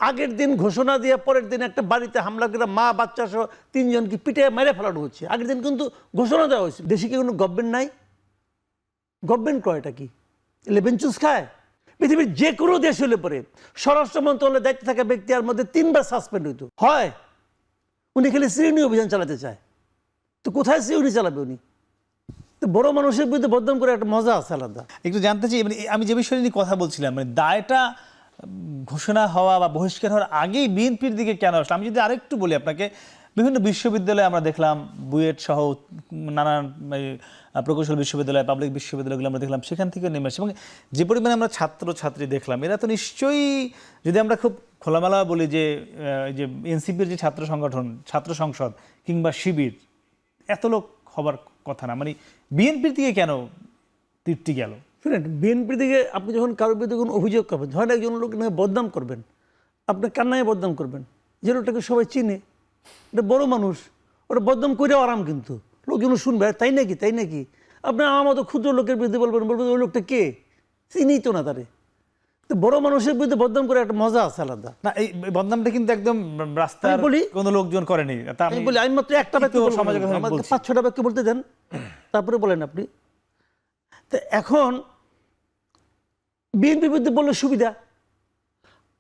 আগের দিন ঘোষণা দিয়ে পরের দিন একটা বাড়িতে হামলা করে মা বাচ্চা সহ 3 জনকে পিটে মেরে ফেলানো হচ্ছে। আগের দিন কিন্তু ঘোষণা দেওয়া হয়েছে। দেশে কি কোনো গভর্নমেন্ট নাই? গভর্নমেন্ট কয়টা কি লেবেন চুজ খায়? পৃথিবীর যে কোনো দেশ হলে পরে স্বরাষ্ট্র মন্ত্রণালয়ের দায়িত্বে থাকা ব্যক্তি আর মধ্যে 3 বার সাসপেন্ড হইতো হয়। উনি খালি শ্রেণী অভিযান চালাতে চায়। তো কোথায় শ্রেণী চালাবে উনি? তো বড় মানুষের বিরুদ্ধে বদনাম করে একটা মজা আছে আলাদা। একটু জানতে চাই, মানে আমি যে বিষয় নিয়ে কথা বলছিলাম, মানে দায়টা ঘোষণা হওয়া বা বহিষ্কার হওয়ার আগেই বিএনপির দিকে কেন আসলো? আমি যদি আরেকটু বলি আপনাকে, বিভিন্ন বিশ্ববিদ্যালয়ে আমরা দেখলাম, বুয়েট সহ নানান প্রকৌশল বিশ্ববিদ্যালয়, পাবলিক বিশ্ববিদ্যালয়গুলো আমরা দেখলাম, সেখান থেকে নেমে আসে। এবং যে পরিমাণে আমরা ছাত্র ছাত্রী দেখলাম, এরা তো নিশ্চয়ই, যদি আমরা খুব খোলামেলা বলি যে এনসিপির যে ছাত্র সংগঠন, ছাত্র সংসদ কিংবা শিবির, এত লোক হবার কথা না। মানে বিএনপির দিকে কেন তীরটি গেল? শুনেন, বিএনপির দিকে আপনি যখন কারোর বিরুদ্ধে কোনো অভিযোগ করবেন, ধরেন একজন লোক নিয়ে বদনাম করবেন, আপনি কান্নায় বদনাম করবেন, যে লোকটাকে সবাই চিনে, এটা বড় মানুষ, ওটা বদনাম করেও আরাম, কিন্তু লোকজন শুনবে তাই নাকি তাই নাকি। আপনি আমার মতো ক্ষুদ্র লোকের বিরুদ্ধে বলবেন ওই লোকটা কে, চিনিই তো না তারে। তো বড় মানুষের বিরুদ্ধে বদনাম করে একটা মজা আছে আলাদা। না, এই বদনামটা কিন্তু একদম রাস্তায় বলি কোনো লোকজন করেনি। আমি বলি, আমি মাত্র একটা বাক্য আমাকে 5-6টা বাক্য বলতে দেন, তারপরে বলেন আপনি। তো এখন বিএনপির বিরুদ্ধে বললে সুবিধা।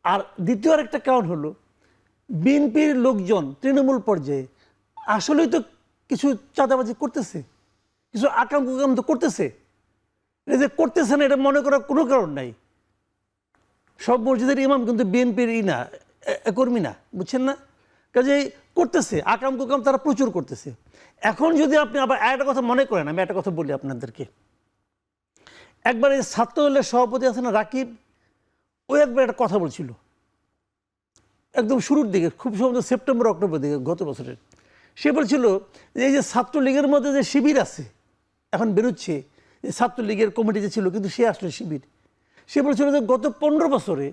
আর দ্বিতীয় আরেকটা কারণ হলো, বিএনপির লোকজন তৃণমূল পর্যায়ে আসলেই তো কিছু চাঁদাবাজি করতেছে, কিছু আকাম কুকাম তো করতেছে। এটা যে করতেছে না এটা মনে করার কোনো কারণ নাই। সব মসজিদের ইমাম কিন্তু বিএনপির কর্মী না, বুঝছেন না? কাজেই করতেছে আকাম কুকাম, তারা প্রচুর করতেছে। এখন যদি আপনি আবার একটা কথা মনে করেন, আমি একটা কথা বলি আপনাদেরকে। একবার এই ছাত্রদলের সভাপতি আছেন রাকিব, ওই একবার একটা কথা বলছিল একদম শুরুর দিকে, খুব সম্ভবত সেপ্টেম্বর অক্টোবর দিকে গত বছরের। সে বলছিল যে এই যে ছাত্রলীগের মধ্যে যে শিবির আছে, এখন বেরোচ্ছে যে ছাত্রলীগের কমিটি যে ছিল, কিন্তু সে আসলে শিবির। সে বলছিল যে গত 15 বছরে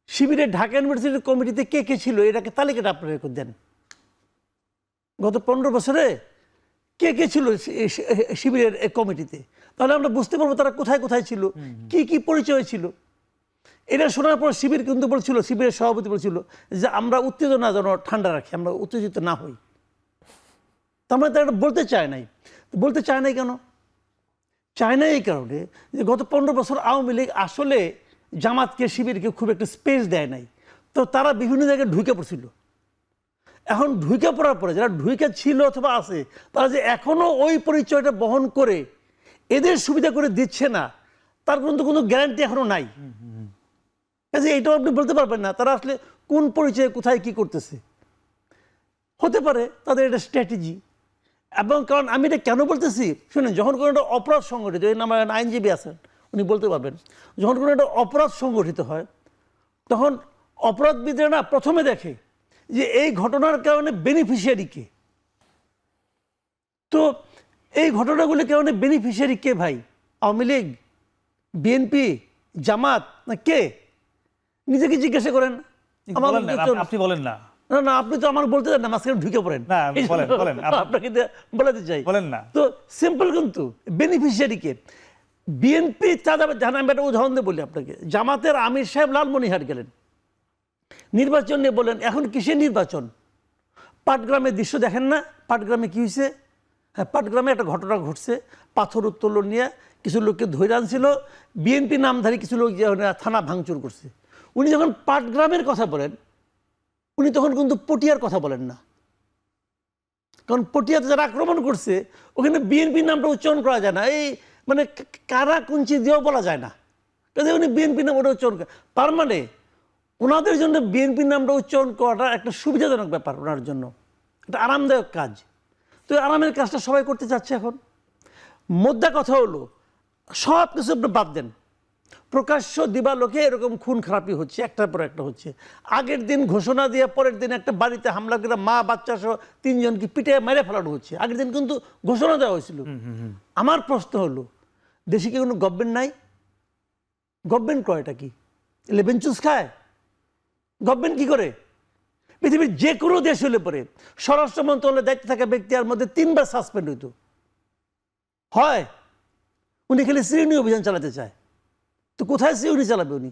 শিবিরের ঢাকা ইউনিভার্সিটির কমিটিতে কে কে ছিল এটাকে তালিকাটা আপনারা করে দেন। গত 15 বছরে কে কে ছিল শিবিরের কমিটিতে, তাহলে আমরা বুঝতে পারবো তারা কোথায় কোথায় ছিল, কি কি পরিচয় ছিল। এটা শোনার পর শিবির কিন্তু বলছিল, শিবিরের সভাপতি বলছিল যে আমরা উত্তেজনা যেন ঠান্ডা রাখি, আমরা উত্তেজিত না হই। তার মানে তারা বলতে চায় নাই। বলতে চায় নাই কেন? চায় না এই কারণে যে গত 15 বছর আওয়ামী লীগ আসলে জামাতকে, শিবিরকে খুব একটা স্পেস দেয় নাই। তো তারা বিভিন্ন জায়গায় ঢুকে পড়ছিল। এখন ঢুকে পড়ার পরে যারা ঢুকে ছিল অথবা আছে, তারা যে এখনো ওই পরিচয়টা বহন করে এদের সুবিধা করে দিচ্ছে না, তার কিন্তু কোনো গ্যারান্টি এখনো নাই। কাজে এইটাও আপনি বলতে পারবেন না তারা আসলে কোন পরিচয়ে কোথায় কি করতেছে। হতে পারে তাদের এটা স্ট্র্যাটেজি। এবং কারণ আমি এটা কেন বলতেছি শুনেন, যখন কোনো একটা অপরাধ সংগঠিত, এই নামে আইনজীবী আছেন উনি বলতে পারবেন, যখন কোনো একটা অপরাধ সংগঠিত হয় তখন অপরাধবিদরা না প্রথমে দেখে যে এই ঘটনার কারণে বেনিফিশিয়ারি কে। তো এই ঘটনাগুলির কারণে বেনিফিশিয়ারি কে ভাই? আওয়ামী লীগ, বিএনপি, জামাত, না কে? নিজেকে জিজ্ঞাসা করেন। আপনি বলেন না। না না, আপনি তো আমার বলতে দেন না, মাঝখানে ঢুকে পড়েন। আপনাকে বলাতে চাই, বলেন না। তো সিম্পল কিন্তু বেনিফিশিয়ারি কে? বিএনপি চাঁদাবাজ। আমি একটা উদাহরণ দিয়ে বলি আপনাকে। জামাতের আমির সাহেব লালমনিরহাট গেলেন, নির্বাচন নিয়ে বলেন এখন কিসের নির্বাচন? পাটগ্রামের দৃশ্য দেখেন না? পাটগ্রামে কি হয়েছে? হ্যাঁ, পাটগ্রামে একটা ঘটনা ঘটছে, পাথর উত্তোলন নিয়ে কিছু লোককে ধরে আনছিল, বিএনপি নামধারী কিছু লোক থানা ভাঙচুর করছে। উনি যখন পাটগ্রামের কথা বলেন, উনি তখন কিন্তু পটিয়ার কথা বলেন না। কারণ পটিয়াতে যারা আক্রমণ করছে ওখানে বিএনপির নামটা উচ্চারণ করা যায় না, এই মানে কারা কুঞ্চি দিয়েও বলা যায় না। কাজে উনি বিএনপি নাম ওটা উচ্চারণ করেন। তার মানে ওনাদের জন্য বিএনপির নামটা উচ্চারণ করাটা একটা সুবিধাজনক ব্যাপার, ওনার জন্য একটা আরামদায়ক কাজ। তো আরামের কাজটা সবাই করতে চাচ্ছে। এখন মোদ্দা কথা হলো, সব কিছু আপনি বাদ দেন, প্রকাশ্য দিবালোকে এরকম খুন খারাপি হচ্ছে, একটার পর একটা হচ্ছে। আগের দিন ঘোষণা দিয়ে পরের দিন একটা বাড়িতে হামলা করে মা বাচ্চা সহ 3 জনকে পিটে মেরে ফেলানো হচ্ছে। আগের দিন কিন্তু ঘোষণা দেওয়া হয়েছিল। আমার প্রশ্ন হলো, দেশে কি কোনো গভর্নমেন্ট নাই? গভর্নমেন্ট কয়টা কি লেবেন চুজ খায়? গভর্নমেন্ট কি করে? পৃথিবীর যে কোনো দেশ হলে পরে স্বরাষ্ট্র মন্ত্রণালয়ের দায়িত্বে থাকা ব্যক্তি আর মধ্যে 3 বার সাসপেন্ড হইতো হয়। উনি খালি শ্রেণী অভিযান চালাতে চায়। তো কোথায় শ্রেণী চালাবে উনি?